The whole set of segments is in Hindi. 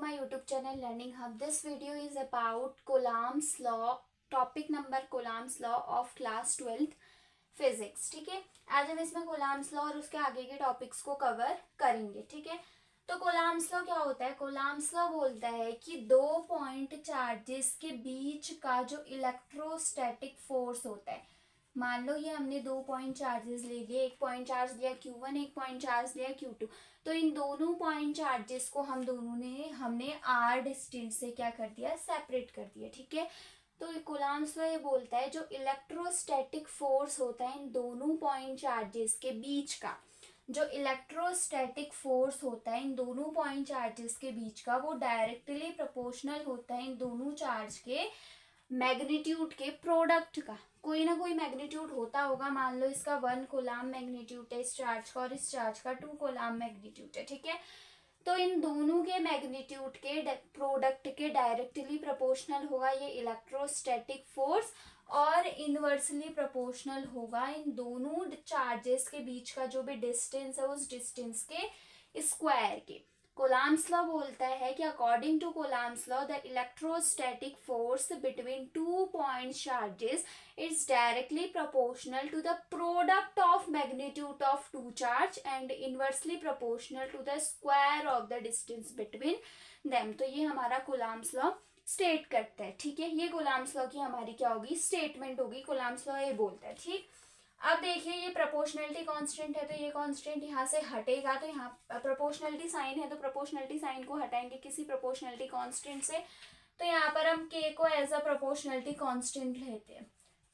my YouTube channel Learning Hub. This video is about Coulomb's law, topic number Coulomb's law of class 12th physics. ठीक है, आज हम इसमें Coulomb's law और उसके आगे के टॉपिक्स को कवर करेंगे. ठीक है, तो Coulomb's law क्या होता है? Coulomb's law बोलता है कि दो पॉइंट चार्जेस के बीच का जो इलेक्ट्रोस्टैटिक फोर्स होता है, मान लो ये हमने दो पॉइंट चार्जेस ले लिए, एक पॉइंट चार्ज लिया Q1, एक पॉइंट चार्ज लिया Q2. तो इन दोनों पॉइंट चार्जेस को हमने R डिस्टेंस से क्या कर दिया, सेपरेट कर दिया. ठीक है, तो कूलम्ब्स लॉ ये बोलता है जो इलेक्ट्रोस्टैटिक फोर्स होता है इन दोनों पॉइंट चार्जेस के बीच का, जो इलेक्ट्रोस्टैटिक फोर्स होता है इन दोनों पॉइंट चार्जेस के बीच का, वो डायरेक्टली प्रोपोर्शनल होता है इन दोनों चार्ज के मैग्नीट्यूड के प्रोडक्ट का. कोई ना कोई मैग्नीट्यूड होता होगा. मान लो इसका 1 कूलम्ब मैग्नीट्यूड है इस चार्ज का और इस चार्ज का 2 कूलम्ब मैग्नीट्यूड है. ठीक है, तो इन दोनों के मैग्नीट्यूड के प्रोडक्ट के डायरेक्टली प्रोपोर्शनल होगा ये इलेक्ट्रोस्टैटिक फोर्स, और इनवर्सली प्रोपोर्शनल होगा इन दोनों चार्जेस के बीच का जो भी डिस्टेंस है उस डिस्टेंस के स्क्वायर के. Coulomb's law बोलता है कि according to Coulomb's law the electrostatic force between two point charges is directly proportional to the product of magnitude of two charge and inversely proportional to the square of the distance between them. तो ये हमारा Coulomb's law स्टेट करता है. ठीक है, ये Coulomb's law की हमारी क्या होगी, स्टेटमेंट होगी. Coulomb's law ये बोलता है. ठीक, अब देखिए ये प्रोपोर्शनलिटी कांस्टेंट है तो ये कांस्टेंट यहाँ से हटेगा, तो यहाँ प्रोपोर्शनलिटी साइन है तो प्रोपोर्शनलिटी साइन को हटाएंगे किसी प्रोपोर्शनलिटी कांस्टेंट से, तो यहाँ पर हम k को एज अ प्रोपोर्शनलिटी कांस्टेंट लेते हैं.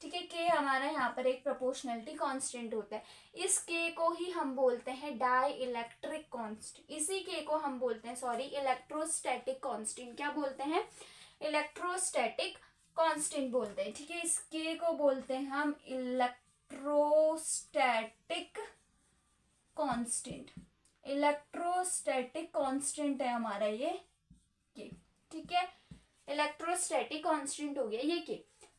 ठीक है, k हमारा यहाँ पर एक प्रोपोर्शनलिटी कांस्टेंट होता है. इस k को ही हम बोलते हैं डाई इलेक्ट्रिक कांस्टेंट. इसी k को हम बोलते हैं इलेक्ट्रोस्टैटिक कांस्टेंट. क्या बोलते हैं? इलेक्ट्रोस्टैटिक कांस्टेंट बोलते हैं. ठीक है, इस k को बोलते हैं हम इलेक्ट्रोस्टैटिक कांस्टेंट. इलेक्ट्रोस्टैटिक कांस्टेंट है हमारा ये के. ठीक है, इलेक्ट्रोस्टैटिक कांस्टेंट हो गया ये के.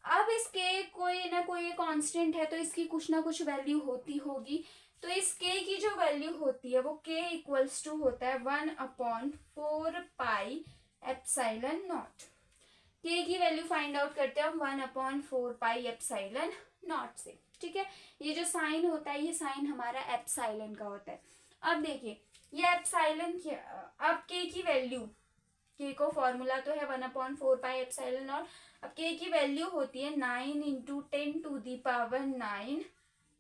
अब इसके कोई ना कोई कांस्टेंट है तो इसकी कुछ ना कुछ वैल्यू होती होगी. तो इस के की जो वैल्यू होती है वो के इक्वल्स टू होता है 1/4 पाई एप्सिलॉन नॉट. के की वैल्यू फाइंड आउट करते हैं हम 1/4 पाई एप्सिलॉन नॉट से. ठीक है, ये जो साइन होता है ये साइन हमारा एप्सिलॉन का होता है. अब देखिए ये एप्सिलॉन क्या, अब के की वैल्यू, के को फॉर्मूला तो है 1/4 पाई एप्सिलॉन नॉट. अब के की वैल्यू होती है 9 × 10⁹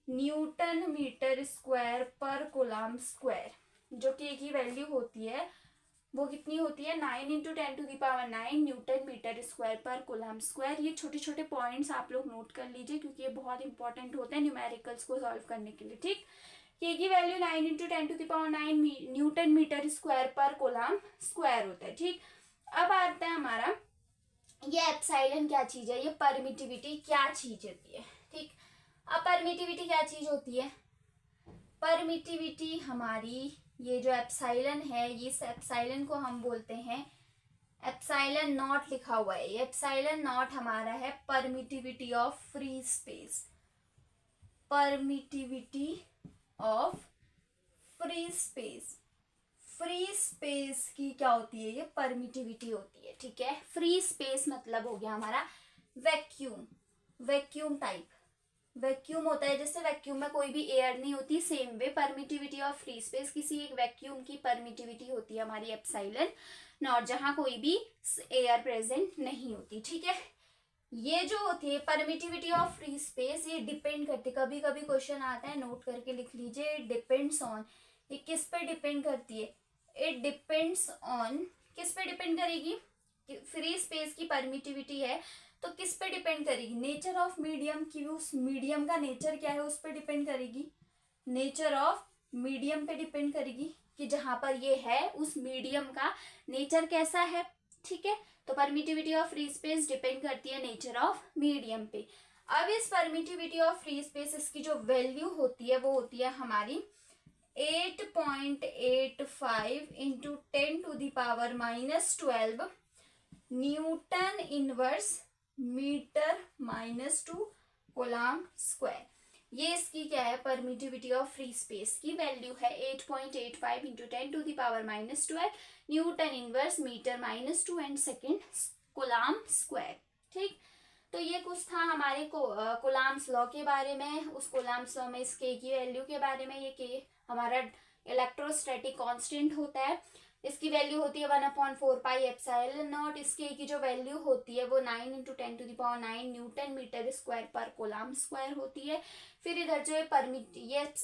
न्यूटन मीटर स्क्वायर पर कूलम्ब स्क्वायर. जो के की वैल्यू होती है वो कितनी होती है 9 × 10⁹ न्यूटन मीटर स्क्वायर पर कूलम्ब स्क्वायर. ये छोटे छोटे पॉइंट्स आप लोग नोट कर लीजिए क्योंकि ये बहुत इंपॉर्टेंट होते हैं न्यूमेरिकल्स को सॉल्व करने के लिए. ठीक, के की वैल्यू 9 × 10⁹ न्यूटन मीटर स्क्वायर पर कूलम्ब स्क्वायर होता है. ठीक, अब आता है हमारा ये एप्सिलॉन क्या चीज है, ये परमिटिविटी क्या चीज होती है. ठीक, अब परमिटिविटी क्या चीज होती है? परमिटिविटी हमारी ये जो एप्सिलॉन है, इस एप्सिलॉन को हम बोलते हैं एप्सिलॉन नॉट लिखा हुआ है. ये एप्सिलॉन नॉट हमारा है permittivity of free space. Permittivity of free space. Free space की क्या होती है, ये परमिटिविटी होती है. ठीक है, फ्री स्पेस मतलब हो गया हमारा वैक्यूम. वैक्यूम टाइप वैक्यूम होता है, जैसे वैक्यूम में कोई भी एयर नहीं होती, same way permittivity of free space किसी एक वैक्यूम की परमिटिविटी होती है हमारी एप्सिलॉन नॉट, जहां कोई भी एयर प्रेजेंट नहीं होती. ठीक है, ये जो होती है परमिटिविटी ऑफ फ्री स्पेस ये डिपेंड करती है, कभी कभी क्वेश्चन आता है नोट करके लिख लीजिए, इट डिपेंड्स ऑन. ये किस पे डिपेंड करती है? इट डिपेंड्स ऑन, किस पे डिपेंड करेगी? फ्री स्पेस की परमिटिविटी है तो किस पे डिपेंड करेगी? नेचर ऑफ मीडियम की, उस मीडियम का नेचर क्या है उस पे डिपेंड करेगी. नेचर ऑफ मीडियम पे डिपेंड करेगी कि जहां पर ये है उस मीडियम का नेचर कैसा है. ठीक है, तो permittivity of free space depend करती है नेचर ऑफ मीडियम पे. अब इस परमिटिविटी ऑफ फ्री स्पेस इसकी जो वैल्यू होती है वो होती है हमारी 8.85 × 10⁻⁻12 newton inverse metre -2 coulomb square. ये इसकी क्या है, परमिटिविटी ऑफ फ्री स्पेस की वैल्यू है 8.85 into 10⁻⁻12 newton inverse metre -2 and second coulomb square. ठीक, तो ये कुछ था हमारे कूलाम्स लॉ के बारे में। उस कूलाम्स लॉ में इस के की वैल्यू के बारे में, ये के हमारा इलेक्ट्रोस्टैटिक कांस्टेंट होता है, इसकी वैल्यू होती है 1/4 पाई एप्सिलॉन नॉट। इसके की जो वैल्यू होती है वो 9 इंटू 10⁻⁹ न्यूटन मीटर स्क्वायर पर कूलाम स्क्वायर होती है। फिर इधर जो ये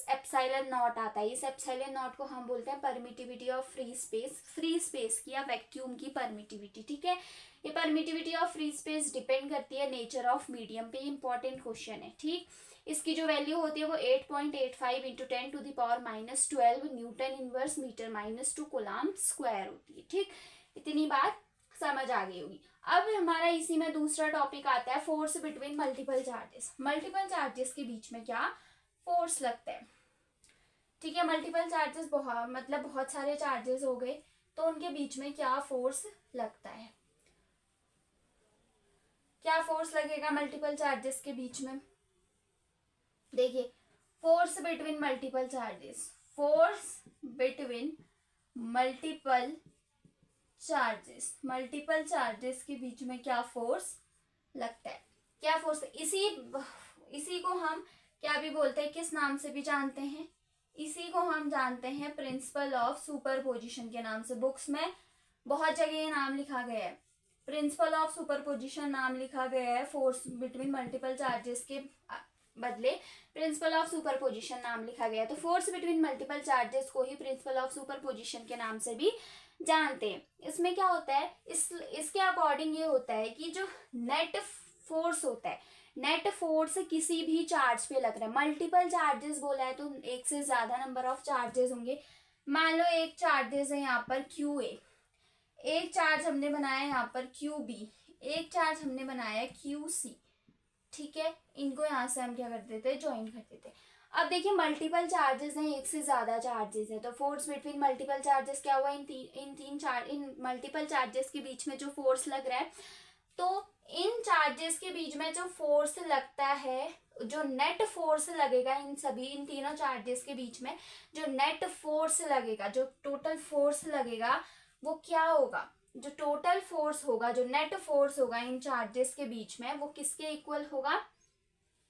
एप्सिलॉन नॉट आता है, इस एप्सिलॉन नॉट को हम बोलते हैं परमिटिविटी ऑफ फ्री स्पेस की या वैक्यूम की परमिटिविटी। ठीक है, ये permittivity of free space depend करती है नेचर ऑफ मीडियम पे, इंपॉर्टेंट क्वेश्चन है। ठीक, इसकी जो वैल्यू होती है वो 8.85 into 10⁻⁻12 newton inverse metre -2 coulomb square होती है। ठीक, इतनी बात समझ आ गई होगी। अब हमारा इसी में दूसरा टॉपिक आता है force between multiple charges. Multiple charges के बीच में क्या फोर्स लगता है। ठीक है, मल्टीपल चार्जेस बहुत सारे चार्जेस हो गए, तो उनके बीच में क्या फोर्स लगता है, क्या फोर्स लगेगा मल्टीपल चार्जेस के बीच में। देखिए, force between multiple charges, force between multiple charges के बीच में क्या फोर्स लगता है, क्या फोर्स, इसी को हम क्या भी बोलते हैं, किस नाम से भी जानते हैं, इसी को हम जानते हैं प्रिंसिपल ऑफ सुपरपोजिशन के नाम से। बुक्स में बहुत जगह ये नाम लिखा गया है, प्रिंसिपल ऑफ सुपरपोजिशन नाम लिखा गया है, फोर्स बिटवीन मल्टीपल चार्जेस के बदले प्रिंसिपल ऑफ सुपरपोजिशन नाम लिखा गया है। तो फोर्स बिटवीन मल्टीपल चार्जेस को ही प्रिंसिपल ऑफ सुपरपोजिशन के नाम से भी जानते हैं। इसमें क्या होता है, इसके अकॉर्डिंग ये होता है कि जो नेट फोर्स होता है, नेट फोर्स किसी भी चार्ज पे लग रहा है। मल्टीपल चार्जेस बोला है तो एक से ज्यादा नंबर ऑफ चार्जेस होंगे। मान लो एक चार्जेस है यहाँ पर क्यू ए, एक चार्ज हमने बनाया यहाँ पर क्यू बी, एक चार्ज हमने बनाया क्यू सी। ठीक है, इनको यहाँ से हम क्या कर देते हैं, ज्वाइन कर देते हैं। अब देखिए मल्टीपल चार्जेस हैं, एक से ज्यादा चार्जेस है, तो फोर्स बिटवीन मल्टीपल चार्जेस क्या हुआ, इन मल्टीपल चार्जेस के बीच में जो फोर्स लग रहा है, तो इन चार्जेस के बीच में जो फोर्स लगता है, जो नेट फोर्स लगेगा इन तीनों चार्जेस के बीच में जो नेट फोर्स लगेगा, जो टोटल फोर्स लगेगा, वो क्या होगा, जो टोटल फोर्स होगा, जो नेट फोर्स होगा इन चार्जेस के बीच में, वो किसके इक्वल होगा,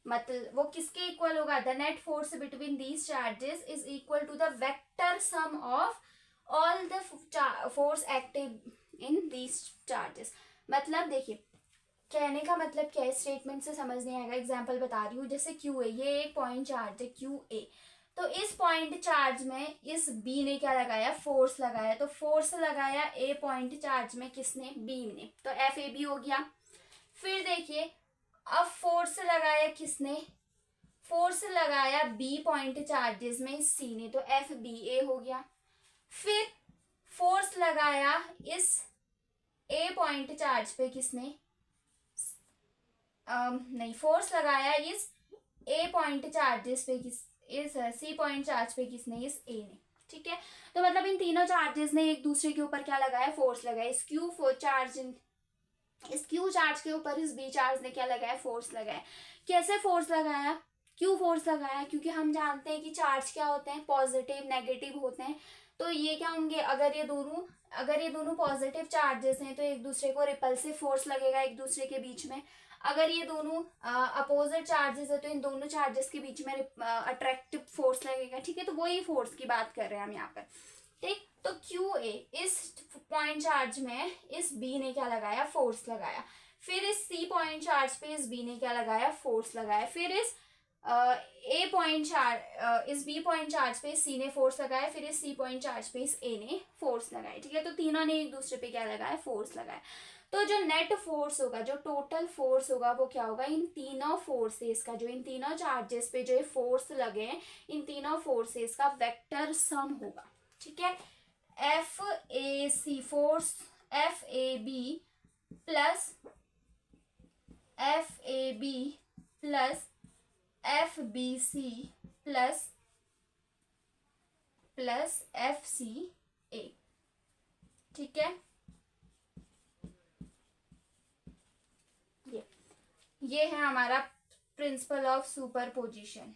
मतलब वो किसके इक्वल होगा, the net force between these charges is equal to the vector sum of all the force active in these charges. मतलब देखिए, कहने का मतलब क्या है, स्टेटमेंट से समझ नहीं आएगा, एग्जांपल बता रही हूँ। जैसे क्यू ए, ये एक पॉइंट चार्ज है क्यू ए, तो इस पॉइंट चार्ज में इस बी ने क्या लगाया, फोर्स लगाया, तो फोर्स लगाया ए पॉइंट चार्ज में किसने, बी ने, तो एफ ए बी हो गया। फिर देखिए अब फोर्स लगाया किसने, फोर्स लगाया बी पॉइंट चार्जेस में सी ने, तो एफ बी ए हो गया। फिर फोर्स लगाया इस ए पॉइंट चार्ज पे किसने, नहीं, फोर्स लगाया इस ए पॉइंट चार्जेस पे इस सी पॉइंट चार्ज पे किसने, इस ए ने। ठीक है, तो मतलब इन तीनों चार्जेस ने एक दूसरे के ऊपर क्या लगाया, फोर्स लगाया। इस क्यू चार्ज के ऊपर इस बी चार्ज ने क्या लगाया, फोर्स लगाया। कैसे फोर्स लगाया, क्यों फोर्स लगाया, क्योंकि हम जानते हैं कि चार्ज क्या होते हैं, पॉजिटिव नेगेटिव होते हैं। तो ये क्या होंगे, अगर ये दोनों पॉजिटिव चार्जेस हैं तो एक दूसरे को रिपल्सिव फोर्स लगेगा एक दूसरे के बीच में। अगर ये दोनों अपोजिट चार्जेस है तो इन दोनों चार्जेस के बीच में अट्रैक्टिव फोर्स लगेगा। ठीक है, तो वही फोर्स की बात कर रहे हैं हम यहाँ पर। ठीक, तो क्यू ए, इस पॉइंट चार्ज में इस बी ने क्या लगाया, फोर्स लगाया। फिर इस सी पॉइंट चार्ज पे इस बी ने क्या लगाया, फोर्स लगाया। फिर इस इस बी पॉइंट चार्ज पे सी ने फोर्स लगाया। फिर इस सी पॉइंट चार्ज पे इस ए ने फोर्स लगाया। ठीक है, तो तीनों ने एक दूसरे पे क्या लगाया, फोर्स लगाया। तो जो नेट फोर्स होगा, जो टोटल फोर्स होगा, वो क्या होगा, इन तीनों फोर्सेस का, जो इन तीनों चार्जेस पे जो फोर्स लगे हैं, इन तीनों फोर्सेस का वेक्टर सम होगा। ठीक है, F A C force F A B plus F A B plus F B C plus F C A. ठीक है, ये है हमारा principle of superposition.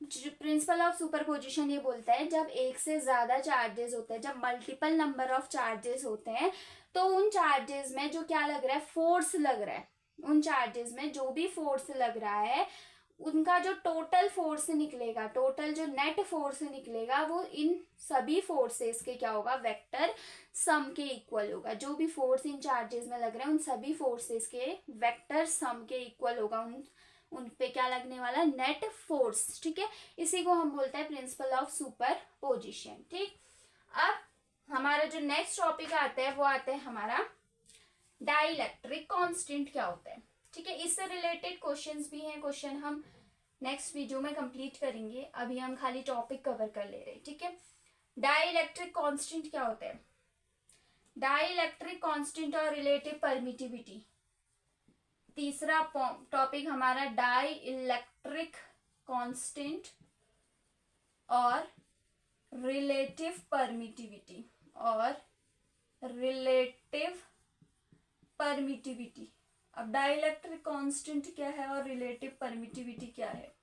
Principle of superposition ये बोलता है जब एक से ज्यादा चार्जेस होते हैं, जब मल्टीपल नंबर ऑफ चार्जेस होते हैं, तो उन चार्जेस में जो क्या लग रहा है, फोर्स लग रहा है, उन चार्जेस में जो भी फोर्स लग रहा है उनका जो टोटल फोर्स निकलेगा, टोटल जो नेट फोर्स निकलेगा, वो इन सभी फोर्सेस के क्या होगा, वेक्टर सम के इक्वल होगा। जो भी फोर्स इन चार्जेस में लग रहे हैं उन सभी फोर्सेस के वेक्टर सम के इक्वल होगा, उन पे क्या लगने वाला, नेट फोर्स। ठीक है, इसी को हम बोलते हैं प्रिंसिपल ऑफ सुपर पोजिशन। ठीक, अब हमारा जो नेक्स्ट टॉपिक आता है वो आता है हमारा डाइलेक्ट्रिक कांस्टेंट क्या होता है। ठीक है, इससे रिलेटेड क्वेश्चंस भी हैं, क्वेश्चन हम नेक्स्ट वीडियो में कंप्लीट करेंगे, अभी हम खाली टॉपिक कवर कर ले रहे हैं। ठीक है, डाइलेक्ट्रिक कांस्टेंट क्या होता है, डाइलेक्ट्रिक कांस्टेंट और रिलेटिव परमिटिविटी। तीसरा टॉपिक हमारा डाई इलेक्ट्रिक कांस्टेंट और रिलेटिव परमिटिविटी, और रिलेटिव परमिटिविटी। अब डाइलेक्ट्रिक कांस्टेंट क्या है और रिलेटिव परमिटिविटी क्या है।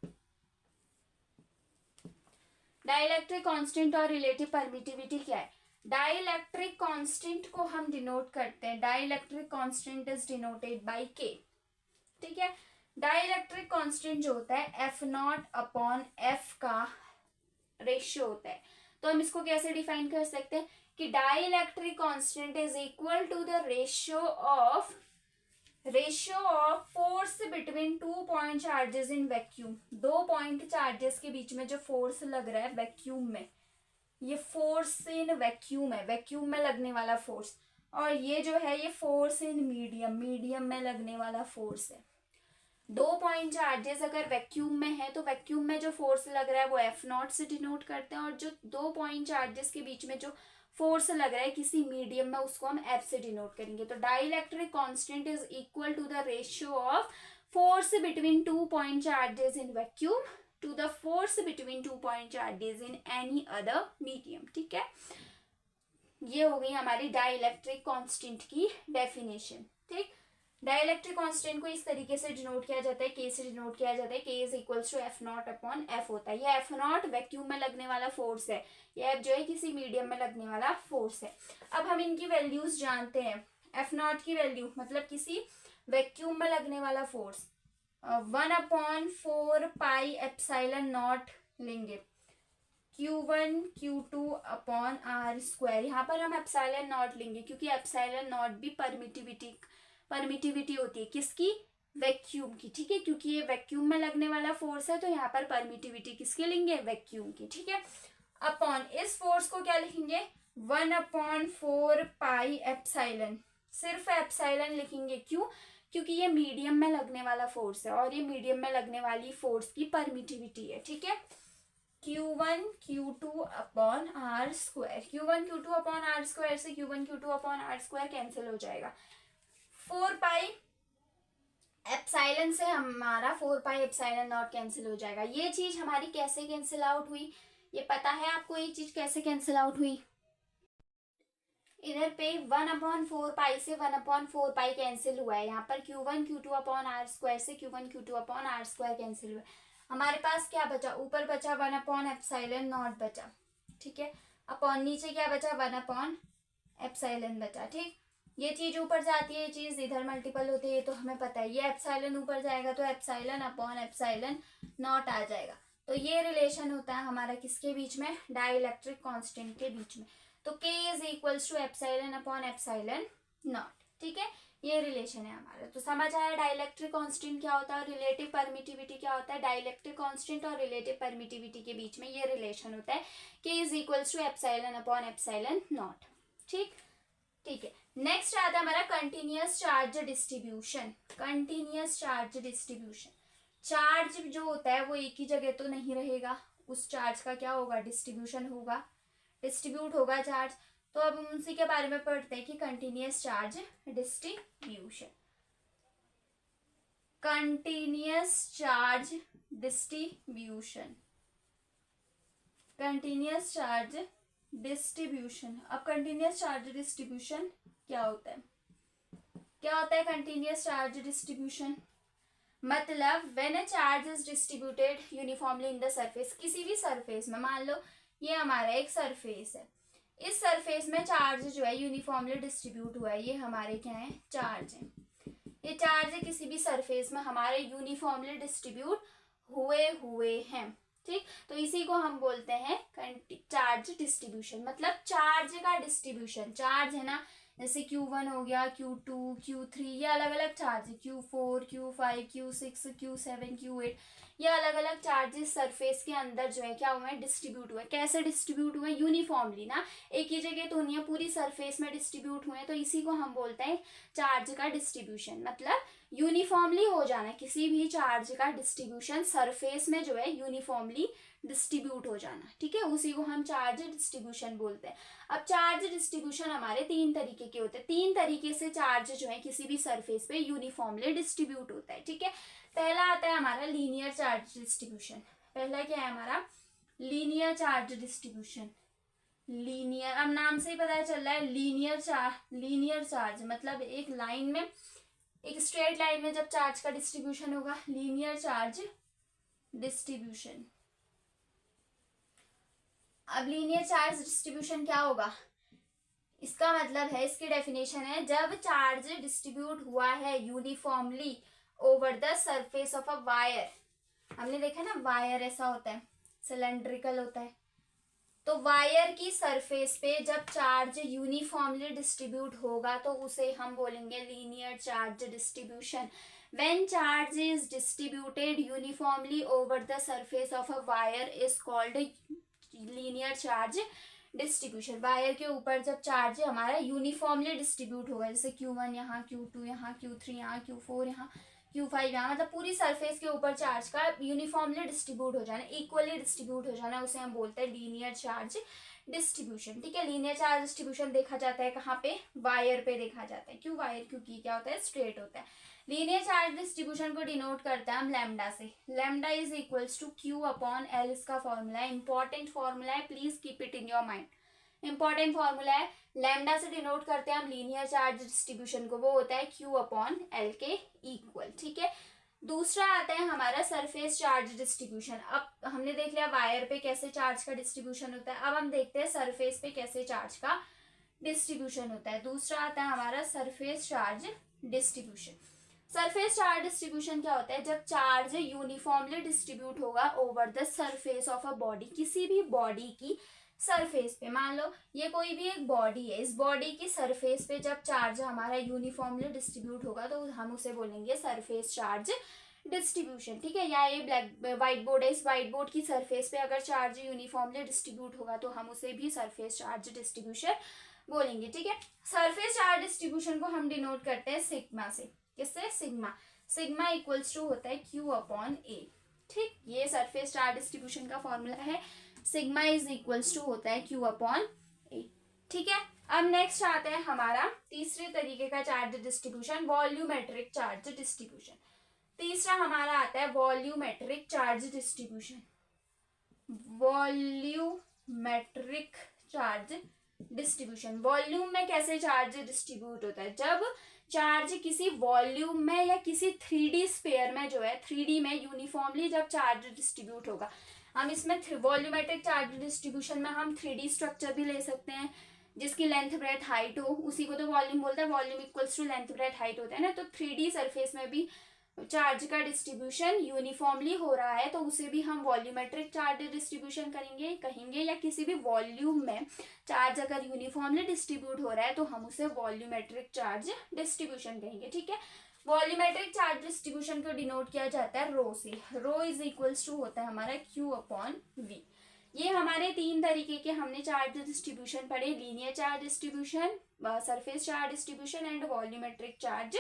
डाइलेक्ट्रिक कांस्टेंट और रिलेटिव परमिटिविटी क्या है। डाइलेक्ट्रिक कांस्टेंट को हम डिनोट करते हैं, dielectric constant is denoted by के। ठीक है, डाइलेक्ट्रिक कांस्टेंट जो होता है एफ नॉट अपॉन एफ का रेशियो होता है। तो हम इसको कैसे डिफाइन कर सकते हैं कि dielectric constant is equal to the ratio of force between 2 point charges in vacuum. 2 point charges के बीच में जो फोर्स लग रहा है वैक्यूम में, ये फोर्स इन वैक्यूम है, वैक्यूम में लगने वाला फोर्स, और ये जो है ये फोर्स इन मीडियम में लगने वाला फोर्स है। 2 पॉइंट चार्जेस अगर वैक्यूम में है तो वैक्यूम में जो फोर्स लग रहा है वो एफ नॉट से डिनोट करते हैं, और जो 2 पॉइंट चार्जेस के बीच में जो फोर्स लग रहा है किसी मीडियम में उसको हम एफ से डिनोट करेंगे। तो dielectric constant is equal to the ratio of force between 2 point charges in vacuum to the force between 2 point charges in any other medium. ठीक है, ये हो गई हमारी डाइलेक्ट्रिक कांस्टेंट की डेफिनेशन। ठीक, डाइलेक्ट्रिक कांस्टेंट को इस तरीके से डिनोट किया जाता है, के से डिनोट किया जाता है, K is equals to F naught upon F होता है। ये एफ नॉट वैक्यूम में लगने वाला फोर्स है, ये एफ जो है किसी मीडियम में लगने वाला फोर्स है। अब हम इनकी वैल्यूज जानते हैं। एफ नॉट की वैल्यू मतलब किसी वैक्यूम में लगने वाला फोर्स 1/4 पाई एप्सिलॉन नॉट लेंगे, Q1 Q2 upon R square. यहाँ पर हम एप्सिलॉन नॉट लेंगे क्योंकि एप्सिलॉन नॉट भी परमिटिविटी होती है, किसकी, वैक्यूम की। ठीक है, क्योंकि ये वैक्यूम में लगने वाला फोर्स है तो यहाँ पर परमिटिविटी किसके लेंगे, वैक्यूम की। ठीक है, अपॉन इस फोर्स को क्या लिखेंगे, 1/4 पाई एप्सिलॉन, सिर्फ एप्सिलॉन लिखेंगे। क्यों, क्योंकि ये मीडियम में लगने वाला फोर्स है और ये मीडियम में लगने वाली फोर्स की परमिटिविटी है। ठीक है, Q1 Q2 upon R square, Q1 Q2 upon R square से Q1 Q2 upon R square cancel हो जाएगा। 4 पाई एप्सिलॉन से हमारा 4 पाई एप्सिलॉन नॉट कैंसिल हो जाएगा। ये चीज हमारी कैसे कैंसिल आउट हुई, ये पता है आपको, ये चीज कैसे कैंसिल आउट हुई। इधर पे 1/4 पाई से 1/4 पाई कैंसिल हुआ है, यहाँ पर Q1 Q2 upon R square से Q1 Q2 upon R square cancel हुआ है। हमारे पास क्या बचा, ऊपर बचा 1/एप्सिलॉन नॉट बचा। ठीक है, अपॉन नीचे क्या बचा, 1/एप्सिलॉन बचा। ठीक, ये चीज ऊपर जाती है, ये चीज इधर मल्टीपल होती है, ये तो हमें पता है। ये एप्सिलॉन ऊपर जाएगा तो एप्सिलॉन अपॉन एप्सिलॉन नॉट आ जाएगा। तो ये रिलेशन होता है हमारा किसके बीच में, डाइलेक्ट्रिक कांस्टेंट के बीच में। तो K is equals to epsilon upon epsilon naught. ठीक है, ये रिलेशन है हमारा। तो समझ आया डाइलेक्ट्रिक कांस्टेंट क्या होता है और रिलेटिव परमिटिविटी क्या होता है। डाइलेक्ट्रिक कांस्टेंट और रिलेटिव परमिटिविटी के बीच में ये रिलेशन होता है, K is equals to epsilon upon epsilon naught. ठीक, ठीक है, नेक्स्ट आता है हमारा continuous charge distribution. Continuous charge distribution, charge जो होता है वो एक ही जगह तो नहीं रहेगा, उस चार्ज का क्या होगा, डिस्ट्रीब्यूशन होगा, डिस्ट्रीब्यूट होगा चार्ज। तो अब हम उसी के बारे में पढ़ते हैं कि continuous charge distribution. Continuous charge distribution, continuous charge distribution. अब कंटिन्यूअस चार्ज डिस्ट्रीब्यूशन क्या होता है, क्या होता है कंटिन्यूअस चार्ज डिस्ट्रीब्यूशन। मतलब when a charge is distributed uniformly in the surface, किसी भी सरफेस में, मान लो ये हमारा एक सरफेस है, इस सरफेस में चार्ज जो है यूनिफॉर्मली डिस्ट्रीब्यूट हुआ है, ये हमारे क्या है, चार्ज है, ये चार्ज किसी भी सरफेस में हमारे यूनिफॉर्मली डिस्ट्रीब्यूट हुए हुए हैं, ठीक। तो इसी को हम बोलते हैं चार्ज डिस्ट्रीब्यूशन, मतलब चार्ज का डिस्ट्रीब्यूशन। चार्ज है ना, जैसे Q1 हो गया, Q2, Q3, ये अलग अलग चार्ज है, Q4, Q5, Q6, Q7, Q8, ये अलग अलग चार्जेस सरफेस के अंदर जो है क्या हुए हैं, डिस्ट्रीब्यूट हुए। कैसे डिस्ट्रीब्यूट हुए, यूनिफॉर्मली ना, एक ही जगह तो नहीं है, पूरी सरफेस में डिस्ट्रीब्यूट हुए हैं, तो इसी को हम बोलते हैं चार्ज का डिस्ट्रीब्यूशन। मतलब यूनिफॉर्मली हो जाना, किसी भी चार्ज का डिस्ट्रीब्यूशन सरफेस में जो है यूनिफॉर्मली डिस्ट्रीब्यूट हो जाना, ठीक है, उसी को हम चार्ज डिस्ट्रीब्यूशन बोलते हैं। अब चार्ज डिस्ट्रीब्यूशन हमारे तीन तरीके के होते हैं, तीन तरीके से चार्ज जो है किसी भी सरफेस पे यूनिफॉर्मली डिस्ट्रीब्यूट होता है, ठीक है। पहला आता है हमारा लीनियर चार्ज डिस्ट्रीब्यूशन। पहला क्या है हमारा, लीनियर चार्ज डिस्ट्रीब्यूशन। लीनियर, अब नाम से ही पता चल रहा है, लीनियर चार्ज मतलब एक लाइन में, एक स्ट्रेट लाइन में जब चार्ज का डिस्ट्रीब्यूशन होगा, लीनियर चार्ज डिस्ट्रीब्यूशन। अब लीनियर चार्ज डिस्ट्रीब्यूशन क्या होगा, इसका मतलब है, इसकी डेफिनेशन है, जब चार्ज डिस्ट्रीब्यूट हुआ है uniformly over the surface of a wire. हमने देखा ना, वायर ऐसा होता है, सिलेंड्रिकल होता है, तो वायर की सरफेस पे जब चार्ज यूनिफॉर्मली डिस्ट्रीब्यूट होगा तो उसे हम बोलेंगे linear charge distribution. When charge is distributed uniformly over the surface of a wire is called linear charge distribution. Wire के ऊपर जब चार्ज हमारा यूनिफॉर्मली डिस्ट्रीब्यूट होगा, जैसे Q1 यहाँ, Q2 यहाँ, Q3 यहाँ, Q4 यहाँ, Q5 यहाँ, मतलब पूरी सरफेस के ऊपर चार्ज का यूनिफॉर्मली डिस्ट्रीब्यूट हो जाना, इक्वली डिस्ट्रीब्यूट हो जाना, उसे हम बोलते हैं लीनियर चार्ज डिस्ट्रीब्यूशन, ठीक है। लीनियर चार्ज डिस्ट्रीब्यूशन देखा जाता है कहाँ पे, वायर पे देखा जाता है। क्यों वायर, क्योंकि क्या होता है, स्ट्रेट होता है। लीनियर चार्ज डिस्ट्रीब्यूशन को डिनोट करते हैं हम लैम्डा से। Lambda is equals to Q upon L, इसका फॉर्मूला है, इंपॉर्टेंट फॉर्मूला है, please keep it in your mind. Important formula है, लैम्डा से डिनोट करते हैं हम लीनियर चार्ज डिस्ट्रीब्यूशन को, वो होता है Q अपॉन L के इक्वल, ठीक है। दूसरा आता है हमारा सरफेस चार्ज डिस्ट्रीब्यूशन। अब हमने देख लिया वायर पे कैसे चार्ज का डिस्ट्रीब्यूशन होता है, अब हम देखते हैं सरफेस पे कैसे चार्ज का डिस्ट्रीब्यूशन होता है। दूसरा आता है हमारा surface charge distribution. Surface charge distribution क्या होता है, जब चार्ज यूनिफॉर्मली डिस्ट्रीब्यूट होगा over the surface of a body, किसी भी बॉडी की सरफेस पे। मान लो ये कोई भी एक बॉडी है, इस बॉडी की सरफेस पे जब चार्ज हमारा यूनिफॉर्मली डिस्ट्रीब्यूट होगा तो हम उसे बोलेंगे सरफेस चार्ज डिस्ट्रीब्यूशन, ठीक है। या ये ब्लैक व्हाइट बोर्ड है, इस व्हाइट बोर्ड की सरफेस पे अगर चार्ज यूनिफॉर्मली डिस्ट्रीब्यूट होगा तो हम उसे भी सरफेस चार्ज डिस्ट्रीब्यूशन बोलेंगे, ठीक है। सरफेस चार्ज डिस्ट्रीब्यूशन को हम डिनोट करते हैं सिग्मा से। किससे, सिग्मा। सिग्मा इक्वल्स टू होता है Q अपॉन A, ठीक। ये सरफेस चार्ज डिस्ट्रीब्यूशन का फॉर्मूला है, सिग्मा इज इक्वल्स टू होता है Q अपॉन A, ठीक है। अब नेक्स्ट आता है हमारा तीसरे तरीके का charge distribution, volumetric charge distribution. तीसरा हमारा आता है volumetric charge distribution. Volumetric charge distribution, volume में कैसे चार्ज डिस्ट्रीब्यूट होता है, जब चार्ज किसी वॉल्यूम में या किसी 3D स्फीयर में जो है, 3D में यूनिफॉर्मली जब चार्ज डिस्ट्रीब्यूट होगा। हम इसमें वॉल्यूमेट्रिक चार्ज डिस्ट्रीब्यूशन में हम 3D स्ट्रक्चर भी ले सकते हैं, जिसकी लेंथ ब्रेथ हाइट हो, उसी को तो वॉल्यूम बोलते हैं, volume equals to length breadth height होता है ना। तो 3D सरफेस में भी चार्ज का डिस्ट्रीब्यूशन यूनिफॉर्मली हो रहा है तो उसे भी हम वॉल्यूमेट्रिक चार्ज डिस्ट्रीब्यूशन कहेंगे, या किसी भी वॉल्यूम में चार्ज अगर यूनिफॉर्मली डिस्ट्रीब्यूट हो रहा है तो हम उसे वॉल्यूमेट्रिक चार्ज डिस्ट्रीब्यूशन कहेंगे, ठीक है। वॉल्यूमेट्रिक चार्ज डिस्ट्रीब्यूशन को डिनोट किया जाता है रो से। रो इज इक्वल्स टू होता है हमारा Q अपॉन V। ये हमारे तीन तरीके के हमने चार्ज डिस्ट्रीब्यूशन पढ़े, linear charge distribution, surface charge distribution and volumetric charge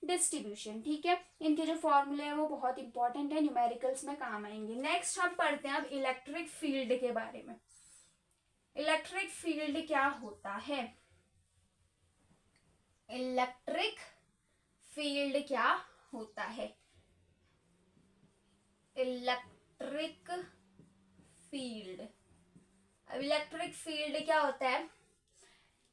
distribution, ठीक है। इनके जो फॉर्मूले हैं वो बहुत इंपॉर्टेंट है, न्यूमेरिकल्स में काम आएंगे। नेक्स्ट हम पढ़ते हैं अब इलेक्ट्रिक फील्ड के बारे में। इलेक्ट्रिक फील्ड क्या होता है, इलेक्ट्रिक फील्ड क्या होता है, इलेक्ट्रिक फील्ड। अब इलेक्ट्रिक फील्ड क्या होता है,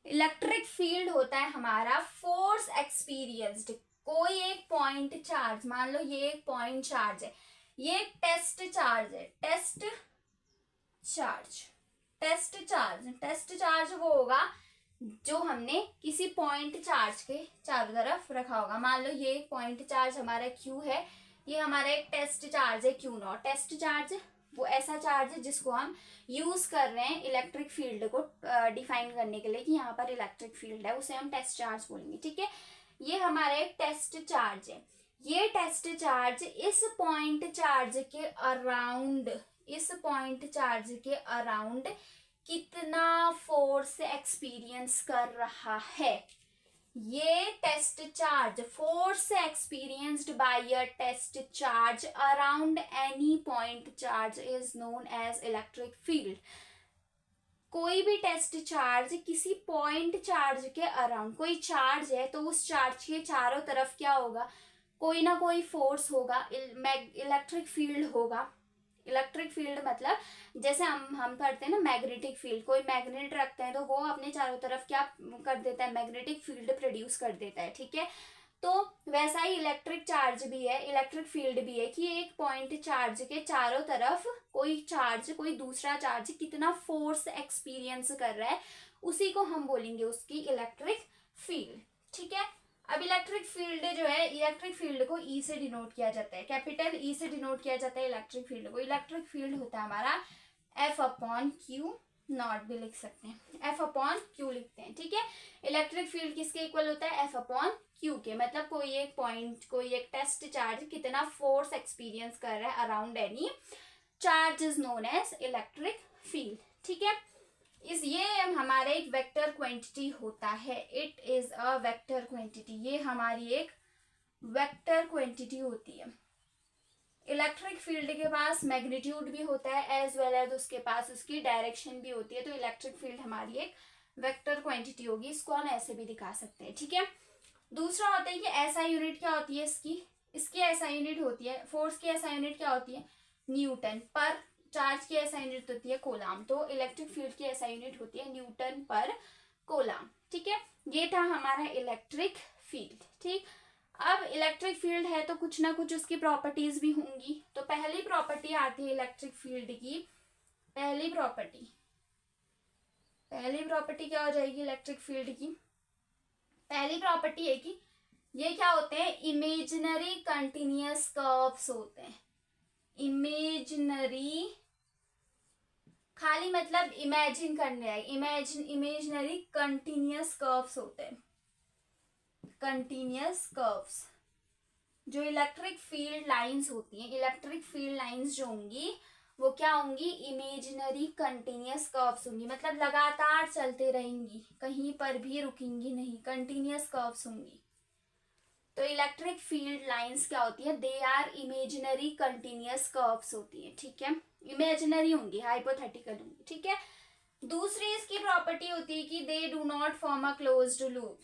इलेक्ट्रिक फील्ड होता है हमारा फोर्स एक्सपीरियंस्ड, कोई एक पॉइंट चार्ज, मान लो ये एक पॉइंट चार्ज है, ये एक टेस्ट चार्ज है, test charge, test charge, test charge वो होगा जो हमने किसी पॉइंट चार्ज के चारों तरफ रखा होगा। मान लो ये एक पॉइंट चार्ज हमारा Q है, ये हमारा एक टेस्ट चार्ज है Q0। टेस्ट चार्ज वो ऐसा चार्ज है जिसको हम यूज कर रहे हैं इलेक्ट्रिक फील्ड को डिफाइन करने के लिए कि यहाँ पर इलेक्ट्रिक फील्ड है, उसे हम टेस्ट चार्ज बोलेंगे। ठीक है, ये हमारा एक टेस्ट चार्ज है। ये टेस्ट चार्ज इस पॉइंट चार्ज के अराउंड, इस पॉइंट चार्ज के अराउंड कितना फोर्स एक्सपीरियंस कर रहा है। ये test charge, force experienced by a test charge around any point charge is known as electric field. कोई भी टेस्ट चार्ज किसी पॉइंट चार्ज के अराउंड, कोई चार्ज है तो उस चार्ज के चारों तरफ क्या होगा, कोई ना कोई फोर्स होगा, इलेक्ट्रिक फील्ड होगा। इलेक्ट्रिक फील्ड मतलब जैसे हम पढ़ते हैं ना मैग्नेटिक फील्ड, कोई मैग्नेट रखते हैं तो वो अपने चारों तरफ क्या कर देता है, मैग्नेटिक फील्ड प्रोड्यूस कर देता है। ठीक है, तो वैसा ही इलेक्ट्रिक चार्ज भी है, इलेक्ट्रिक फील्ड भी है कि एक पॉइंट चार्ज के चारों तरफ कोई चार्ज, कोई दूसरा चार्ज कितना फोर्स एक्सपीरियंस कर रहा है, उसी को हम बोलेंगे उसकी इलेक्ट्रिक फील्ड। ठीक है, अब इलेक्ट्रिक फील्ड जो है, इलेक्ट्रिक फील्ड को ई से डिनोट किया जाता है, कैपिटल ई से डिनोट किया जाता है इलेक्ट्रिक फील्ड को। इलेक्ट्रिक फील्ड होता है हमारा F/Q, नॉट भी लिख सकते हैं, F/Q लिखते हैं। ठीक है, इलेक्ट्रिक फील्ड किसके इक्वल होता है, F/Q के। मतलब कोई एक पॉइंट, कोई एक टेस्ट चार्ज कितना फोर्स एक्सपीरियंस कर रहा है around any charge is known as electric field. ठीक है, ये हमारा एक वेक्टर क्वांटिटी होता है, it is a vector quantity, ये हमारी एक वेक्टर क्वांटिटी होती है। इलेक्ट्रिक फील्ड के पास मैग्नीट्यूड भी होता है एज वेल एज उसके पास उसकी डायरेक्शन भी होती है। तो इलेक्ट्रिक फील्ड हमारी एक वेक्टर क्वांटिटी होगी, इसको हम ऐसे भी दिखा सकते हैं। ठीक है, दूसरा होता है कि ऐसा यूनिट क्या होती है इसकी ऐसा यूनिट होती है, फोर्स की ऐसा यूनिट क्या होती है, न्यूटन पर। चार्ज की ऐसा यूनिट होती है कोलाम। तो इलेक्ट्रिक फील्ड की ऐसा यूनिट होती है न्यूटन पर कोलाम। ठीक है, ये था हमारा इलेक्ट्रिक फील्ड। ठीक, अब इलेक्ट्रिक फील्ड है तो कुछ ना कुछ उसकी प्रॉपर्टीज भी होंगी। तो पहली प्रॉपर्टी आती है इलेक्ट्रिक फील्ड की, पहली प्रॉपर्टी क्या हो जाएगी इलेक्ट्रिक फील्ड की, पहली प्रॉपर्टी है कि ये क्या होते हैं, इमेजिनरी कंटिन्यूअस कर्व्स होते हैं। इमेजिनरी, खाली मतलब इमेजिन करने आए, इमेजिनरी कंटिन्यूअस कर्व्स होते हैं, कंटिन्यूअस कर्व्स। जो इलेक्ट्रिक फील्ड लाइंस होती हैं, इलेक्ट्रिक फील्ड लाइंस जो होंगी वो क्या होंगी, इमेजिनरी कंटिन्यूअस कर्व्स होंगी, मतलब लगातार चलते रहेंगी, कहीं पर भी रुकेंगी नहीं, कंटिन्यूअस कर्व्स होंगी। तो इलेक्ट्रिक फील्ड लाइंस क्या होती है, they are imaginary continuous curves होती है। ठीक है, इमेजिनरी होंगी, हाइपोथेटिकल होंगी। ठीक है, दूसरी इसकी प्रॉपर्टी होती है कि they do not form a closed loop.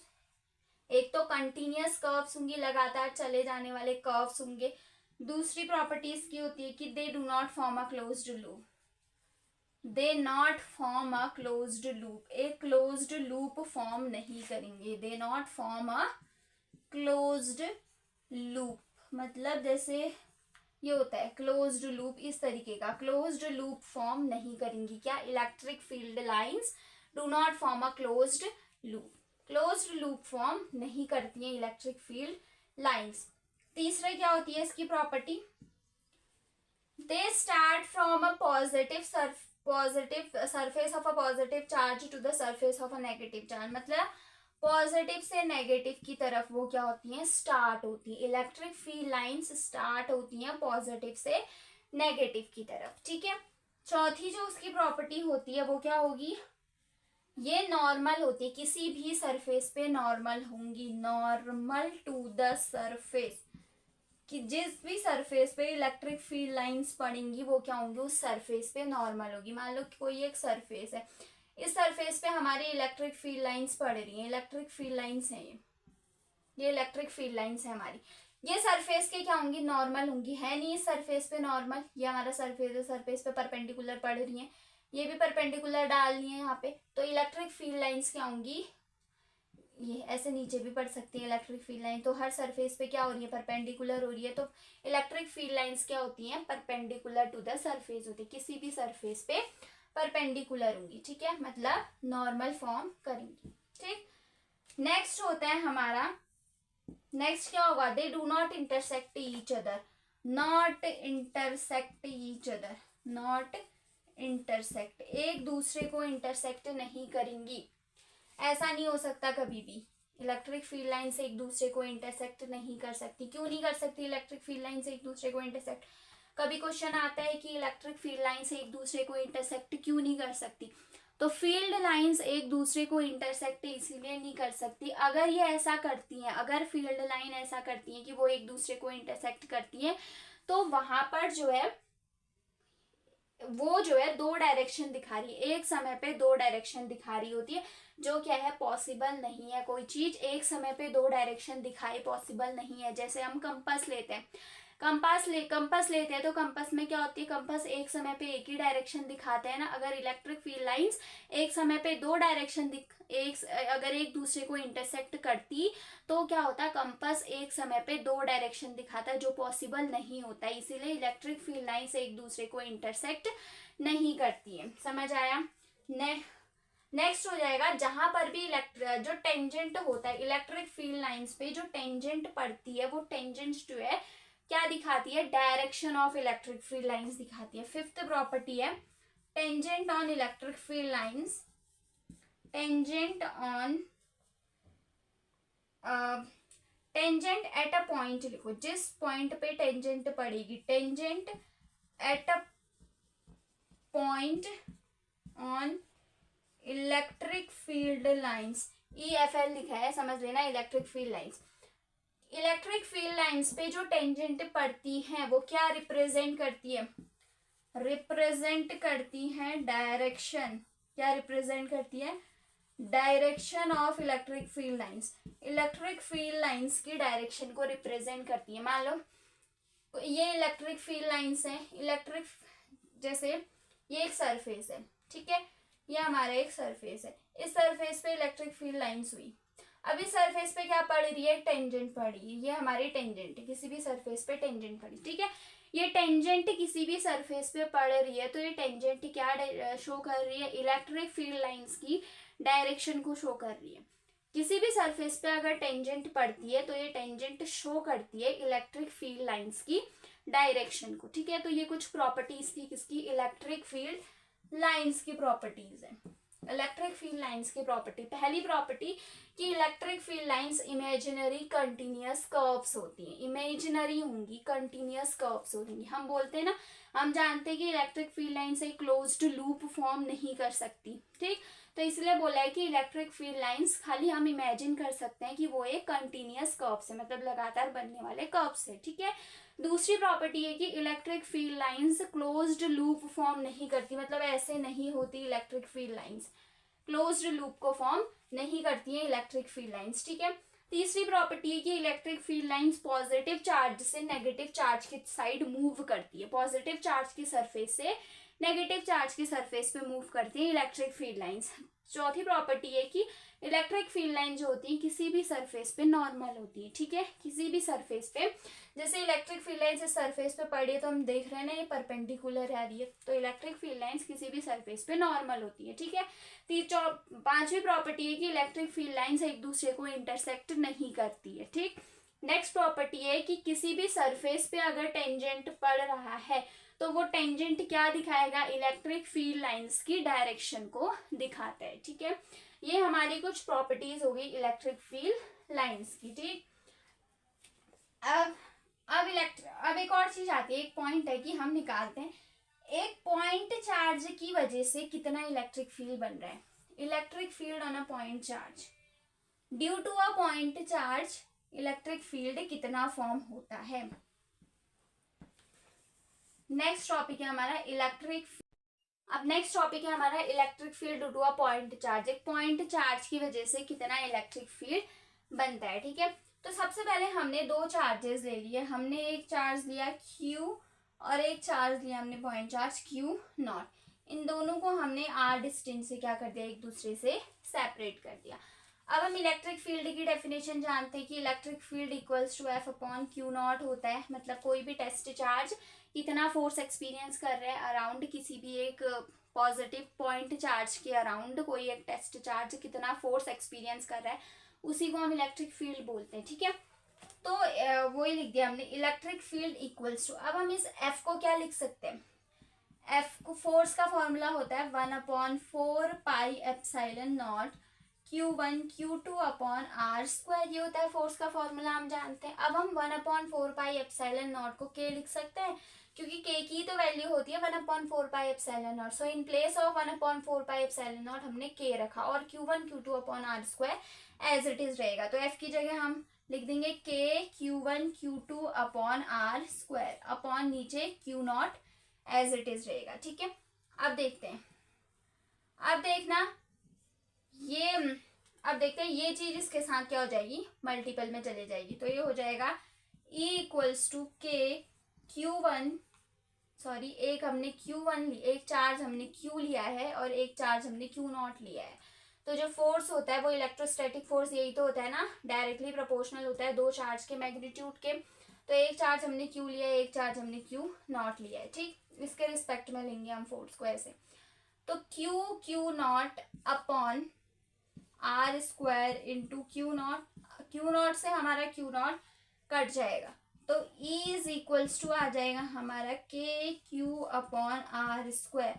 एक तो कंटिन्यूअस कर्व्स होंगी, लगातार चले जाने वाले कर्व्स होंगे। दूसरी प्रॉपर्टी इसकी होती है कि they do not form a closed loop, they not form a closed loop, एक क्लोज्ड लूप फॉर्म नहीं करेंगे, they not form a closed loop. मतलब जैसे ये होता है क्लोज्ड लूप, इस तरीके का क्लोज्ड लूप फॉर्म नहीं करेंगी। क्या, electric field lines do not form a closed loop, closed loop form नहीं करती हैं इलेक्ट्रिक फील्ड लाइंस। तीसरे क्या होती है इसकी property, they start from a positive surface of a positive charge to the surface of a negative charge. मतलब पॉजिटिव से नेगेटिव की तरफ वो क्या होती हैं, स्टार्ट होती है। इलेक्ट्रिक फील्ड लाइंस स्टार्ट होती हैं पॉजिटिव से नेगेटिव की तरफ। ठीक है, चौथी जो उसकी प्रॉपर्टी होती है वो क्या होगी, ये नॉर्मल होती है, किसी भी सरफेस पे नॉर्मल होंगी, नॉर्मल टू द सरफेस, कि जिस भी सरफेस पे इलेक्ट्रिक फील्ड लाइंस पड़ेंगी वो क्या होंगी, उस सरफेस पे नॉर्मल होगी। मान लो कोई एक सरफेस है, इस सरफेस पे हमारी इलेक्ट्रिक फील्ड लाइंस पड़ रही हैं, इलेक्ट्रिक फील्ड लाइंस हैं ये इलेक्ट्रिक फील्ड लाइंस है हमारी, ये सरफेस के क्या होंगी, नॉर्मल होंगी। है नहीं इस सरफेस पे नॉर्मल, ये हमारा सरफेस है, सरफेस पे परपेंडिकुलर पड़ रही है, ये भी परपेंडिकुलर डालनी है यहाँ पे। तो इलेक्ट्रिक फील्ड लाइंस क्या होंगी, ये ऐसे नीचे भी पड़ सकती है इलेक्ट्रिक फील्ड लाइन। तो हर सरफेस पे क्या हो रही है, परपेंडिकुलर हो रही है। तो इलेक्ट्रिक फील्ड लाइंस क्या होती हैं, परपेंडिकुलर टू द सरफेस होती है, किसी भी सरफेस पे परपेंडिकुलर होंगी, ठीक है, मतलब नॉर्मल फॉर्म करेंगी। ठीक, नेक्स्ट होता है हमारा, नेक्स्ट क्या होगा, they do not intersect each other, not intersect each other, not intersect, एक दूसरे को इंटरसेक्ट नहीं करेंगी। ऐसा नहीं हो सकता कभी भी, इलेक्ट्रिक फील्ड लाइन से एक दूसरे को इंटरसेक्ट नहीं कर सकती। क्यों नहीं कर सकती इलेक्ट्रिक फील्ड लाइन से एक दूसरे को इंटरसेक्ट? कभी क्वेश्चन आता है कि इलेक्ट्रिक फील्ड लाइन से एक दूसरे को इंटरसेक्ट क्यों नहीं कर सकती, तो फील्ड लाइंस एक दूसरे को इंटरसेक्ट इसीलिए नहीं कर सकती, अगर ये ऐसा करती हैं, अगर फील्ड लाइन ऐसा करती हैं कि वो एक दूसरे को इंटरसेक्ट करती हैं, तो वहां पर जो है वो जो है दो डायरेक्शन दिखा रही है, एक समय पे दो डायरेक्शन दिखा रही होती है, जो क्या है, पॉसिबल नहीं है। कोई चीज एक समय पे दो डायरेक्शन दिखाए पॉसिबल नहीं है। जैसे हम कंपास लेते हैं, कंपास लेते हैं तो कंपास में क्या होती है, कंपास एक समय पे एक ही डायरेक्शन दिखाते हैं ना। अगर इलेक्ट्रिक फील्ड लाइंस एक समय पे दो डायरेक्शन अगर एक दूसरे को इंटरसेक्ट करती तो क्या होता, कंपास एक समय पे दो डायरेक्शन दिखाता है, जो पॉसिबल नहीं होता है। इसीलिए इलेक्ट्रिक फील्ड लाइंस एक दूसरे को इंटरसेक्ट नहीं करती है। समझ आया? नेक्स्ट हो जाएगा, जहां पर भी जो टेंजेंट होता है इलेक्ट्रिक फील्ड लाइंस पे, जो टेंजेंट पड़ती है, वो टेंजेंट जो है क्या दिखाती है, direction of electric field lines दिखाती है। फिफ्थ प्रॉपर्टी है tangent on electric field lines, tangent on tangent at a point, लिखो जिस पॉइंट पे टेंजेंट पड़ेगी, tangent at a point on electric field lines, EFL लिखा है, समझ लेना, electric field lines. Electric field lines पे जो टेंजेंट पड़ती हैं वो क्या रिप्रेजेंट करती है, रिप्रेजेंट करती है डायरेक्शन, क्या रिप्रेजेंट करती है, direction of electric field lines, electric field lines की डायरेक्शन को रिप्रेजेंट करती है। मान लो ये इलेक्ट्रिक फील्ड लाइंस है, इलेक्ट्रिक, जैसे ये एक सरफेस है, ठीक है, ये हमारा एक सरफेस है, इस सरफेस पे इलेक्ट्रिक फील्ड लाइंस हुई। अब इस सरफेस पे क्या पड़ रही है, टेंजेंट पड़ रही है, ये हमारी टेंजेंट है, किसी भी सरफेस पे टेंजेंट पड़ी, ठीक है, ये टेंजेंट किसी भी सरफेस पे पड़ रही है, तो ये टेंजेंट क्या शो कर रही है, इलेक्ट्रिक फील्ड लाइंस की डायरेक्शन को शो कर रही है। किसी भी सरफेस पे अगर टेंजेंट पड़ती है तो ये टेंजेंट शो करती है इलेक्ट्रिक फील्ड लाइंस की डायरेक्शन को, ठीक है। तो ये कुछ प्रॉपर्टीज थी किसकी, इलेक्ट्रिक फील्ड लाइंस की प्रॉपर्टीज है। इलेक्ट्रिक फील्ड लाइंस की प्रॉपर्टी, पहली प्रॉपर्टी कि electric field lines imaginary continuous curves होती हैं, इमेजिनरी होंगी, कंटिन्यूअस कर्व्स होंगी। हम बोलते हैं ना, हम जानते हैं कि इलेक्ट्रिक फील्ड लाइन से क्लोज्ड लूप फॉर्म नहीं कर सकती, ठीक, तो इसलिए बोला है कि इलेक्ट्रिक फील्ड लाइंस खाली हम इमेजिन कर सकते हैं कि वो एक कंटिन्यूअस कर्व्स है, मतलब लगातार बनने वाले कर्व्स है, ठीक है। दूसरी प्रॉपर्टी है कि electric field lines closed loop form नहीं करती, मतलब ऐसे नहीं होती electric field lines, closed loop को फॉर्म नहीं करती है इलेक्ट्रिक फील्ड लाइंस, ठीक है। तीसरी प्रॉपर्टी है कि electric field lines positive charge से नेगेटिव चार्ज की साइड मूव करती है, पॉजिटिव चार्ज की सरफेस से नेगेटिव चार्ज की सरफेस पे मूव करती है इलेक्ट्रिक फील्ड लाइंस। चौथी प्रॉपर्टी है कि इलेक्ट्रिक फील्ड लाइन जो होती है किसी भी सरफेस पे नॉर्मल होती है, ठीक है, किसी भी सरफेस पे, जैसे इलेक्ट्रिक फील्ड लाइन इस सरफेस पे पड़ी है तो हम देख रहे हैं ना ये परपेंडिकुलर आ रही है, तो इलेक्ट्रिक फील्ड लाइंस किसी भी सरफेस पे नॉर्मल होती है, ठीक है। पांचवी प्रॉपर्टी है कि इलेक्ट्रिक फील्ड लाइंस एक दूसरे को इंटरसेक्ट नहीं करती है, ठीक। नेक्स्ट प्रॉपर्टी है कि किसी भी सरफेस पे अगर टेंजेंट पड़ रहा है तो वो टेंजेंट क्या दिखाएगा, इलेक्ट्रिक फील्ड लाइंस की डायरेक्शन को दिखाता है, ठीक है। ये हमारी कुछ प्रॉपर्टीज हो गई इलेक्ट्रिक फील्ड लाइंस की, ठीक। अब एक और चीज आती है, एक पॉइंट है कि हम निकालते हैं एक पॉइंट चार्ज की वजह से कितना इलेक्ट्रिक फील्ड बन रहा है, electric field on a point charge, due to a point charge electric field कितना फॉर्म होता है। नेक्स्ट टॉपिक है हमारा इलेक्ट्रिक, अब नेक्स्ट टॉपिक है हमारा electric field due to a point charge, एक पॉइंट चार्ज की वजह से कितना इलेक्ट्रिक फील्ड बनता है, ठीक है। तो सबसे पहले हमने दो चार्जेस ले लिए, हमने एक चार्ज लिया Q और एक चार्ज लिया हमने पॉइंट चार्ज Q नॉट, इन दोनों को हमने R डिस्टेंस से क्या कर दिया, एक दूसरे से सेपरेट कर दिया। अब हम इलेक्ट्रिक फील्ड की डेफिनेशन जानते हैं कि electric field equals to F upon Q naught होता है। मतलब कोई भी टेस्ट चार्ज कितना फोर्स एक्सपीरियंस कर रहा है अराउंड किसी भी एक पॉजिटिव पॉइंट चार्ज के अराउंड कोई एक टेस्ट चार्ज कितना फोर्स एक्सपीरियंस कर रहा है, उसी को हम इलेक्ट्रिक फील्ड बोलते हैं। ठीक है, तो वही लिख दिया हमने, इलेक्ट्रिक फील्ड इक्वल्स टू। अब हम इस एफ को क्या लिख सकते हैं, एफ को फोर्स का फॉर्मूला होता है 1/4πε0 Q1 Q2 upon R square, ये होता है फोर्स का फॉर्मूला, हम जानते हैं। अब हम 1/4πε0 को के लिख सकते हैं, क्योंकि के की तो वैल्यू होती है 1/4πε0। सो इन प्लेस ऑफ 1/4πε0 हमने के रखा और Q1 Q2 upon R square as it is रहेगा। तो एफ की जगह हम लिख देंगे के Q1 Q2 upon R square upon नीचे Q0 एज इट इज रहेगा। ठीक है, अब देखते हैं, अब देखना ये, अब देखते हैं ये चीज इसके साथ क्या हो जाएगी, मल्टीपल में चले जाएगी। तो ये हो जाएगा E इक्वल्स टू के Q1, सॉरी एक हमने Q1 एक चार्ज हमने Q लिया है और एक चार्ज हमने Q0 लिया है। तो जो फोर्स होता है वो इलेक्ट्रोस्टैटिक फोर्स यही तो होता है ना, डायरेक्टली प्रोपोर्शनल होता है दो चार्ज के मैग्नीट्यूड के। तो एक चार्ज हमने Q लिया है, एक चार्ज हमने Q0 लिया है। ठीक, इसके रिस्पेक्ट में लेंगे हम फोर्स को ऐसे। तो Q0 upon R square into Q0 से हमारा Q0 कट जाएगा, तो E इज इक्वल्स टू आ जाएगा हमारा K Q upon R square.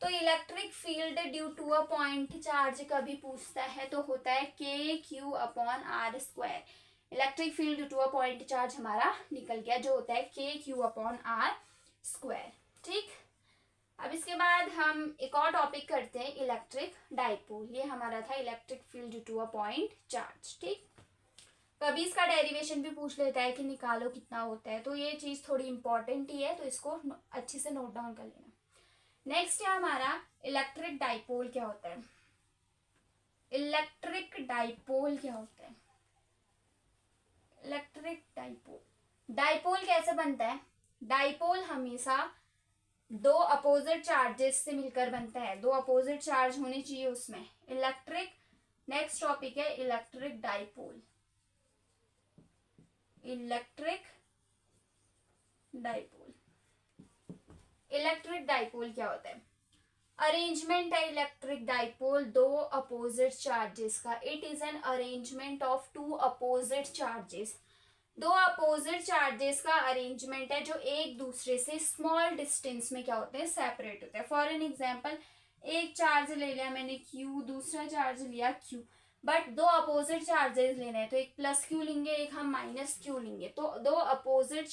तो electric field due to a point charge कभी पूछता है तो होता है K Q upon R square. Electric field due to a point charge हमारा निकल गया, जो होता है K Q upon R square. ठीक, अब इसके बाद हम एक और टॉपिक करते हैं, इलेक्ट्रिक डाइपोल। ये हमारा था electric field due to a point charge. ठीक, कभी इसका डेरिवेशन भी पूछ लेता है कि निकालो कितना होता है, तो ये चीज थोड़ी इंपॉर्टेंट ही है, तो इसको अच्छे से नोट डाउन कर लेना। नेक्स्ट है हमारा इलेक्ट्रिक डाइपोल क्या होता है। इलेक्ट्रिक डाइपोल क्या होता है, इलेक्ट्रिक डाइपोल, डाइपोल कैसे बनता है, डाइपोल हमेशा दो अपोजिट चार्जेस से मिलकर बनता है, दो अपोजिट चार्ज होने चाहिए उसमें। इलेक्ट्रिक, नेक्स्ट टॉपिक है electric dipole. Electric dipole, electric dipole क्या होता है, अरेंजमेंट है इलेक्ट्रिक डाइपोल दो अपोजिट चार्जेस का। It is an arrangement of two opposite charges, दो अपोजिट चार्जेस का अरेंजमेंट है जो एक दूसरे से स्मॉल डिस्टेंस में क्या होते हैं, सेपरेट होते हैं। फॉर एन एग्जांपल, एक चार्ज ले लिया मैंने Q, दूसरा चार्ज लिया Q, बट दो अपोजिट चार्जेस लेने हैं, तो एक प्लस Q लेंगे, एक हम माइनस Q लेंगे। तो दो अपोजिट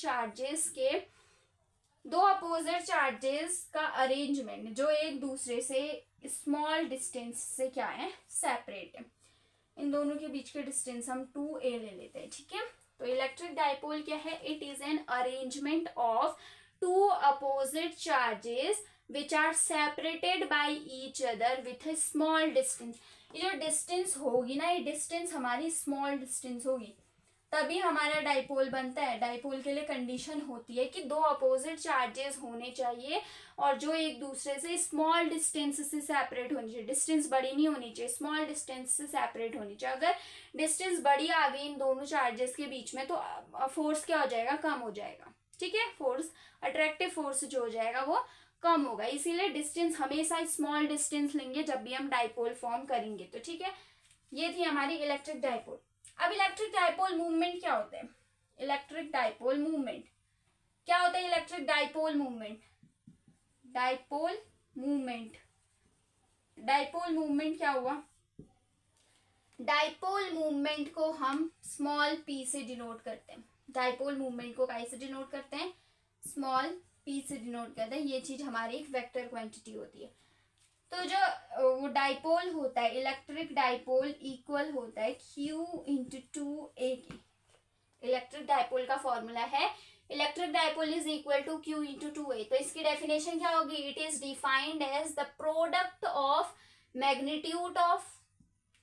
चार्जेस का अरेंजमेंट जो एक दूसरे से स्मॉल डिस्टेंस से क्या है, सेपरेट है। इन दोनों के बीच के डिस्टेंस हम 2a ले लेते हैं। ठीक है, तो इलेक्ट्रिक डाइपोल क्या है, it is an arrangement of two opposite charges which are separated by each other with a small distance. ये जो डिस्टेंस होगी ना, ये डिस्टेंस हमारी स्मॉल डिस्टेंस होगी, तभी हमारा डाइपोल बनता है। डाइपोल के लिए कंडीशन होती है कि दो अपोजिट चार्जेस होने चाहिए और जो एक दूसरे से स्मॉल डिस्टेंस से सेपरेट होनी चाहिए, डिस्टेंस बड़ी नहीं होनी चाहिए, स्मॉल डिस्टेंस से सेपरेट होनी चाहिए। अगर डिस्टेंस बड़ी आ गई इन दोनों चार्जेस के बीच में तो फोर्स क्या हो जाएगा, कम हो जाएगा। ठीक है, फोर्स, अट्रैक्टिव फोर्स जो हो जाएगा वो कम होगा, इसीलिए डिस्टेंस हमेशा स्मॉल डिस्टेंस लेंगे जब भी हम डाइपोल फॉर्म करेंगे। तो ठीक है, ये थी हमारी इलेक्ट्रिक डाइपोल। अब इलेक्ट्रिक डाइपोल मूवमेंट क्या होता है, इलेक्ट्रिक डाइपोल मूवमेंट क्या होता है, electric dipole movement, dipole movement क्या हुआ, डाइपोल मूवमेंट को हम स्मॉल p से डिनोट करते हैं। डाइपोल मूवमेंट को कैसे डिनोट करते हैं, स्मॉल p से डिनोट करते हैं। ये चीज हमारी एक वेक्टर क्वांटिटी होती है। तो जो वो डाइपोल होता है, इलेक्ट्रिक डाइपोल इक्वल होता है Q इंटू 2a की। इलेक्ट्रिक डाइपोल का फॉर्मूला है electric dipole is equal to Q into 2a। तो इसकी डेफिनेशन क्या होगी, it is defined as the product of magnitude of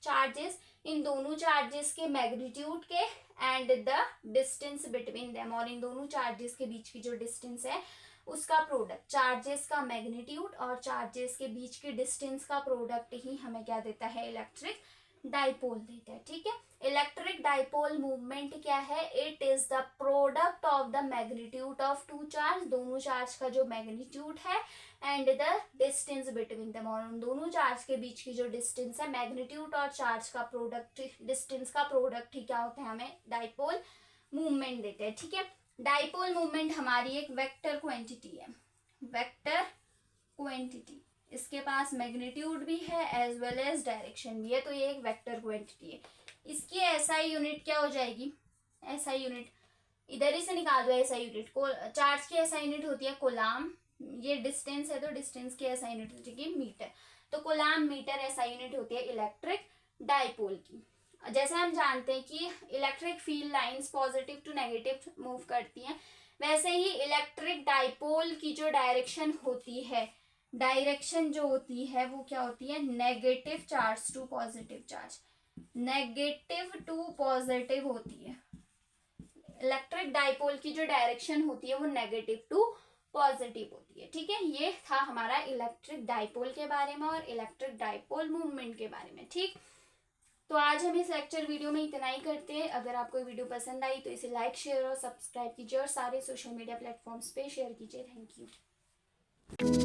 charges, इन दोनों चार्जेस के मैग्नीट्यूड के, and the distance between them, और इन दोनों चार्जेस के बीच की जो डिस्टेंस है उसका प्रोडक्ट, चार्जेस का मैग्नीट्यूड और चार्जेस के बीच की डिस्टेंस का प्रोडक्ट ही हमें क्या देता है, इलेक्ट्रिक डाइपोल देते हैं, ठीक है। इलेक्ट्रिक डाइपोल मूवमेंट क्या है, it is the product of the magnitude of two charge, दोनों चार्ज का जो मैग्नीट्यूड है, and the distance between them, और उन दोनों चार्ज के बीच की जो डिस्टेंस है, मैग्नीट्यूड और चार्ज का प्रोडक्ट, डिस्टेंस का प्रोडक्ट ही क्या होता है, हमें डाइपोल मूवमेंट देते हैं, ठीक है। डाइपोल मूवमेंट हमारी एक वेक्टर क्वांटिटी है, वेक्टर क्वांटिटी, इसके पास मैग्नीट्यूड भी है एज वेल एज डायरेक्शन भी है, तो ये एक वेक्टर क्वांटिटी है। इसकी एसआई यूनिट क्या हो जाएगी, एसआई यूनिट इधर ही से निकाल दो, एसआई यूनिट को, चार्ज की एसआई यूनिट होती है कोलाम, ये डिस्टेंस है तो डिस्टेंस की एसआई यूनिट हो जाएगी मीटर, तो कोलाम मीटर एसआई यूनिट होती है इलेक्ट्रिक डाइपोल की। जैसे हम जानते हैं कि electric field lines positive to negative move करती हैं, वैसे ही इलेक्ट्रिक डाइपोल की जो डायरेक्शन होती है, डायरेक्शन जो होती है वो क्या होती है, negative charge to positive charge, negative to positive होती है। इलेक्ट्रिक डाइपोल की जो डायरेक्शन होती है वो नेगेटिव टू पॉजिटिव होती है, ठीक है। ये था हमारा इलेक्ट्रिक डाइपोल के बारे में और इलेक्ट्रिक डाइपोल मूवमेंट के बारे में, ठीक। तो आज हम इस लेक्चर वीडियो में इतना ही करते हैं। अगर आपको ये वीडियो पसंद आई तो इसे लाइक, शेयर और सब्सक्राइब कीजिए और सारे सोशल मीडिया प्लेटफॉर्म्स पे शेयर कीजिए। Thank you.